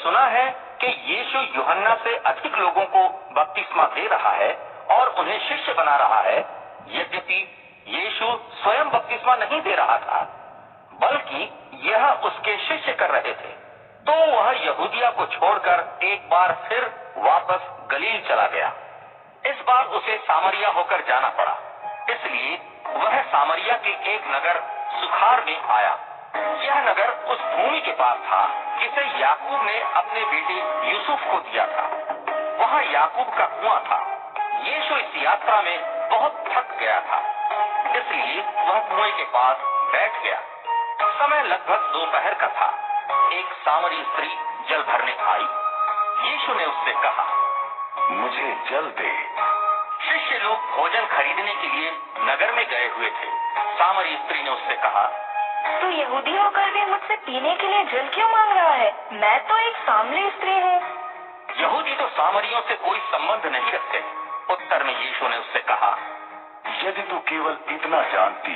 सुना है कि यीशु यूहन्ना से अधिक लोगों को बपतिस्मा दे रहा है और उन्हें शिष्य बना रहा है। यद्यपि यीशु स्वयं बपतिस्मा नहीं दे रहा था, बल्कि यह उसके शिष्य कर रहे थे, तो वह यहूदिया को छोड़कर एक बार फिर वापस गलील चला गया। इस बार उसे सामरिया होकर जाना पड़ा, इसलिए वह सामरिया के एक नगर सुखार में आया। यह नगर उस भूमि के पास था जिसे याकूब ने अपने बेटे यूसुफ को दिया था। वहाँ याकूब का कुआं था। यीशु इस यात्रा में बहुत थक गया था, इसलिए वह कुएं के पास बैठ गया। समय लगभग दोपहर का था। एक सामरी स्त्री जल भरने आई। यीशु ने उससे कहा, मुझे जल दे। शिष्य लोग भोजन खरीदने के लिए नगर में गए हुए थे। सामरी स्त्री ने उससे कहा, तू यहूदी होकर भी मुझसे पीने के लिए जल क्यों मांग रहा है? मैं तो एक सामरी स्त्री हूँ। यहूदी तो सामरियों से कोई संबंध नहीं रखते। उत्तर में यीशु ने उससे कहा, यदि तू केवल इतना जानती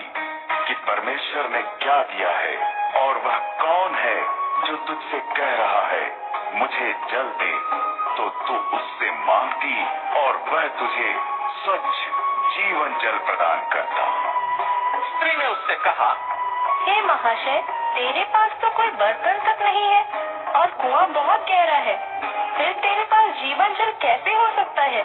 कि परमेश्वर ने क्या दिया है और वह कौन है जो तुझसे कह रहा है मुझे जल दे, तो तू उससे मांगती और वह तुझे स्वच्छ जीवन जल प्रदान करता। स्त्री ने उससे कहा, हे महाशय, तेरे पास तो कोई बर्तन तक नहीं है और कुआं बहुत गहरा है, फिर तेरे पास जीवन जल कैसे हो सकता है?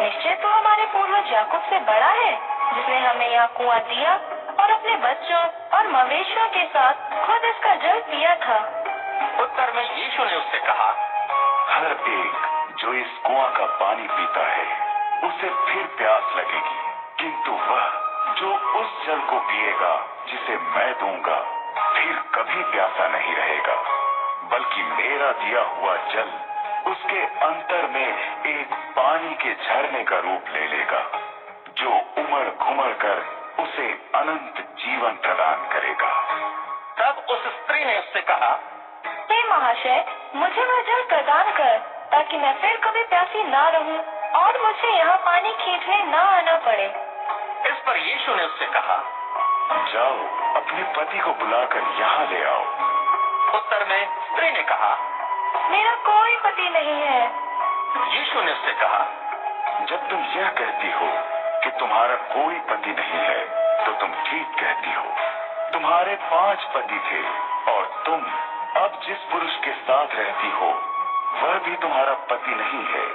निश्चय तो हमारे पूर्वज याकूब से बड़ा है, जिसने हमें यह कुआं दिया और अपने बच्चों और मवेशियों के साथ खुद इसका जल पिया था। उत्तर में यीशु ने उससे कहा, हर एक जो इस कुआं का पानी पीता है उसे फिर प्यास लगेगी, किंतु वह जो उस जल को पिएगा जिसे मैं दूंगा फिर कभी प्यासा नहीं रहेगा, बल्कि मेरा दिया हुआ जल उसके अंतर में एक पानी के झरने का रूप ले लेगा, जो उमड़ घुमड़ कर उसे अनंत जीवन प्रदान करेगा। तब उस स्त्री ने उससे कहा, हे महाशय, मुझे वह जल प्रदान कर, ताकि मैं फिर कभी प्यासी ना रहूं और मुझे यहाँ पानी खींचने ना आना पड़े। इस पर यीशु ने उससे कहा, जाओ अपने पति को बुलाकर यहाँ ले आओ। उत्तर में स्त्री ने कहा, मेरा कोई पति नहीं है। यीशु ने उससे कहा, जब तुम यह कहती हो कि तुम्हारा कोई पति नहीं है, तो तुम ठीक कहती हो। तुम्हारे 5 पति थे और तुम अब जिस पुरुष के साथ रहती हो वह भी तुम्हारा पति नहीं है,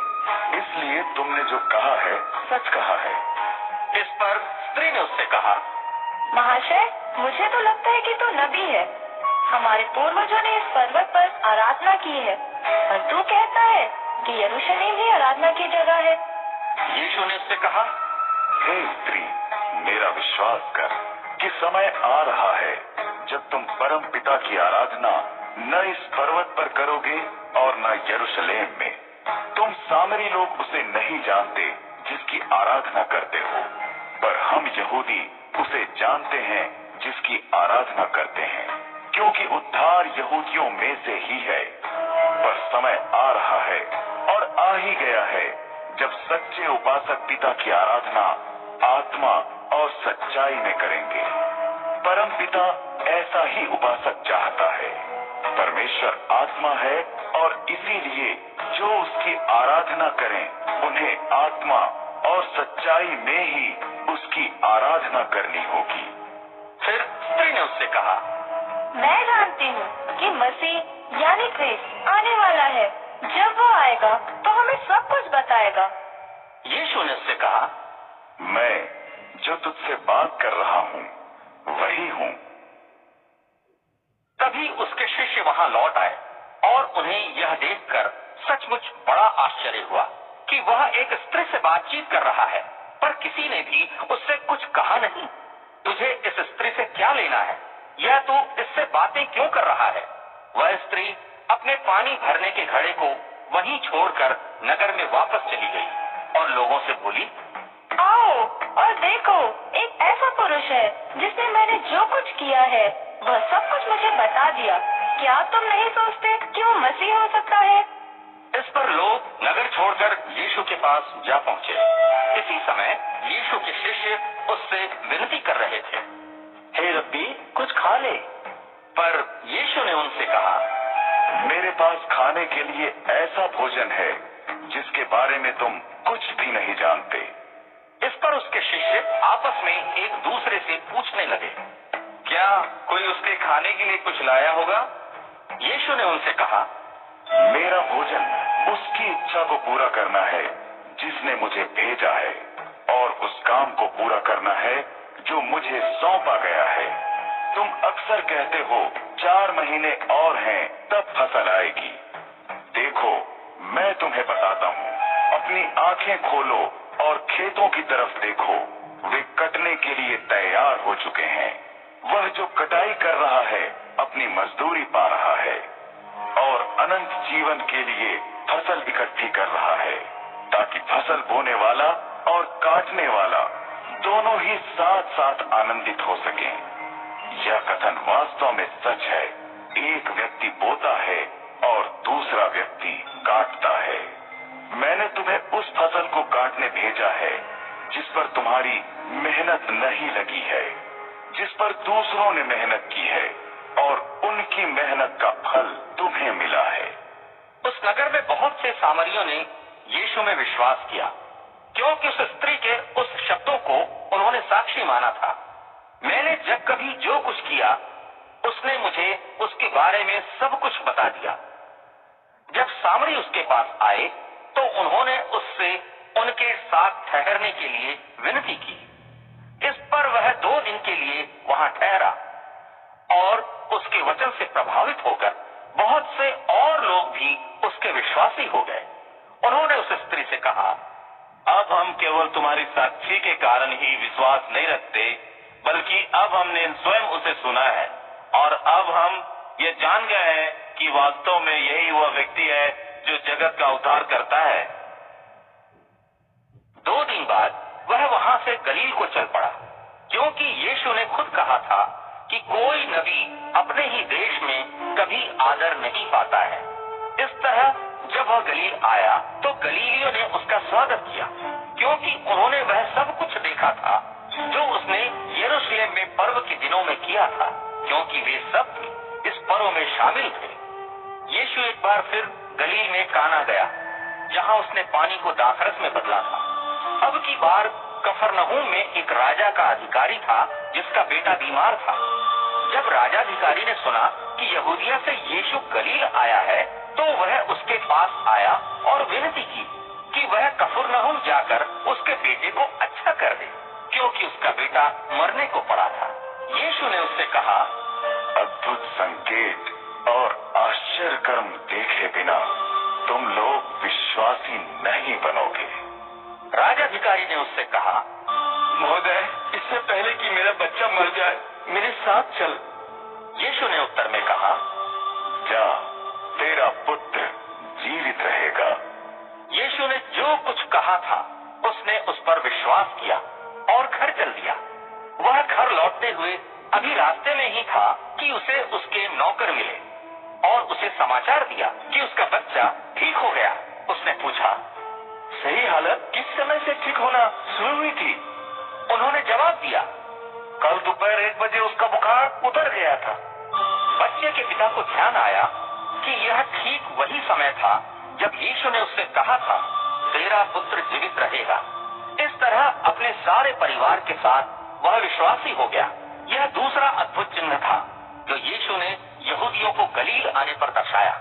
इसलिए तुमने जो कहा है सच कहा है। इस पर स्त्री ने उससे कहा, महाशय, मुझे तो लगता है कि तू नबी है। हमारे पूर्वजों ने इस पर्वत पर आराधना की है और तू कहता है कि यरूशलेम ही आराधना की जगह है। यीशु ने उससे कहा, हे स्त्री, मेरा विश्वास कर कि समय आ रहा है जब तुम परम पिता की आराधना न इस पर्वत पर करोगे और न यरूशलेम में। तुम सामरी लोग उसे नहीं जानते जिसकी आराधना करते हो, पर हम यहूदी उसे जानते हैं जिसकी आराधना करते हैं, क्योंकि उद्धार यहूदियों में से ही है। पर समय आ रहा है और आ ही गया है जब सच्चे उपासक पिता की आराधना आत्मा और सच्चाई में करेंगे। परम पिता ऐसा ही उपासक चाहता है। परमेश्वर आत्मा है और इसीलिए जो उसकी आराधना करें उन्हें आत्मा और सच्चाई में ही उसकी आराधना करनी होगी। फिर स्त्री ने उससे कहा, मैं जानती हूँ कि मसीह यानी क्रिस्त आने वाला है। जब वो आएगा तो हमें सब कुछ बताएगा। यीशु ने उससे कहा, मैं जो तुझसे बात कर रहा हूँ वही हूँ। तभी उसके शिष्य वहाँ लौट आए और उन्हें यह देखकर सचमुच बड़ा आश्चर्य हुआ कि वह एक स्त्री से बातचीत कर रहा है, पर किसी ने भी उससे कुछ कहा नहीं। तुझे इस स्त्री से क्या लेना है? यह तू इससे बातें क्यों कर रहा है? वह स्त्री अपने पानी भरने के घड़े को वहीं छोड़कर नगर में वापस चली गई और लोगों से बोली, आओ और देखो, एक ऐसा पुरुष है जिसने मैंने जो कुछ किया है वह सब कुछ मुझे बता दिया। क्या तुम नहीं सोचते कि वो मसीह हो सकता है? इस पर लोग नगर छोड़कर यीशु के पास जा पहुँचे। इसी समय यीशु के शिष्य उससे विनती कर रहे थे, हे रब्बी, कुछ खा ले। पर यीशु ने उनसे कहा, मेरे पास खाने के लिए ऐसा भोजन है जिसके बारे में तुम कुछ भी नहीं जानते। इस पर उसके शिष्य आपस में एक दूसरे से पूछने लगे, क्या कोई उसके खाने के लिए कुछ लाया होगा? यीशु ने उनसे कहा, मेरा भोजन उसकी इच्छा को पूरा करना है जिसने मुझे भेजा है, और उस काम को पूरा करना है जो मुझे सौंपा गया है। तुम अक्सर कहते हो 4 महीने और हैं तब फसल आएगी। देखो, मैं तुम्हें बताता हूँ, अपनी आंखें खोलो और खेतों की तरफ देखो, वे कटने के लिए तैयार हो चुके हैं। वह जो कटाई कर रहा है अपनी मजदूरी पा रहा है और अनंत जीवन के लिए फसल इकट्ठी कर रहा है, ताकि फसल बोने वाला और काटने वाला दोनों ही साथ साथ आनंदित हो सकें। यह कथन वास्तव में सच है। एक व्यक्ति बोता है और दूसरा व्यक्ति काटता है। मैंने तुम्हें उस फसल को काटने भेजा है जिस पर तुम्हारी मेहनत नहीं लगी है, जिस पर दूसरों ने मेहनत की है, और उनकी मेहनत का फल तुम्हें मिला है। उस नगर में बहुत से सामरियों ने यीशु में विश्वास किया, क्योंकि उस स्त्री के उस शब्दों को उन्होंने साक्षी माना था। मैंने जब कभी जो कुछ किया, उसने मुझे उसके बारे में सब कुछ बता दिया। जब सामरी उसके पास आए तो उन्होंने उससे उनके साथ ठहरने के लिए विनती की। इस पर वह 2 दिन के लिए वहां ठहरा और उसके वचन से प्रभावित होकर बहुत से और लोग भी उसके विश्वासी हो गए। उन्होंने उस स्त्री से कहा, अब हम केवल तुम्हारी साक्षी के कारण ही विश्वास नहीं रखते, बल्कि अब हमने स्वयं उसे सुना है, और अब हम ये जान गए हैं कि वास्तव में यही वह व्यक्ति है जो जगत का उद्धार करता है। 2 दिन बाद वह वहां से गलील को चल पड़ा, क्योंकि यीशु ने खुद कहा था कि कोई नबी अपने ही देश में कभी आदर नहीं पाता है। इस तरह जब वह गलील आया तो गलीलियों ने उसका स्वागत किया, क्योंकि उन्होंने वह सब कुछ देखा था जो उसने यरूशलेम में पर्व के दिनों में किया था, क्योंकि वे सब भी इस पर्व में शामिल थे। यीशु एक बार फिर गलील में काना गया, जहां उसने पानी को दाखरस में बदला था। अब की बार कफरनहूम में एक राजा का अधिकारी था जिसका बेटा बीमार था। जब राजाधिकारी ने सुना कि यहूदिया से यीशु गलील आया है, तो वह उसके पास आया और विनती की कि वह कफरनहूम जाकर उसके बेटे को अच्छा कर दे, क्योंकि उसका बेटा मरने को पड़ा था। यीशु ने उससे कहा, अद्भुत संकेत और आश्चर्य कर्म देखे बिना तुम लोग विश्वासी नहीं बनोगे। राजाधिकारी ने उससे कहा, महोदय, इससे पहले कि मेरा बच्चा मर जाए, मेरे साथ चल। यीशु ने उत्तर में कहा, जा, तेरा पुत्र जीवित रहेगा। यीशु ने जो कुछ कहा था उसने उस पर विश्वास किया और घर चल दिया। वह घर लौटते हुए अभी रास्ते में ही था कि उसे उसके नौकर मिले और उसे समाचार दिया कि उसका बच्चा ठीक हो गया। उसने पूछा, सही हालत किस समय से ठीक होना शुरू हुई थी? उन्होंने जवाब दिया, कल दोपहर 1 बजे उसका बुखार उतर गया था। बच्चे के पिता को ध्यान आया कि यह ठीक वही समय था जब यीशु ने उससे कहा था, तेरा पुत्र जीवित रहेगा। इस तरह अपने सारे परिवार के साथ वह विश्वासी हो गया। यह दूसरा अद्भुत चिन्ह था जो यीशु ने यहूदियों को गलील आने पर दर्शाया।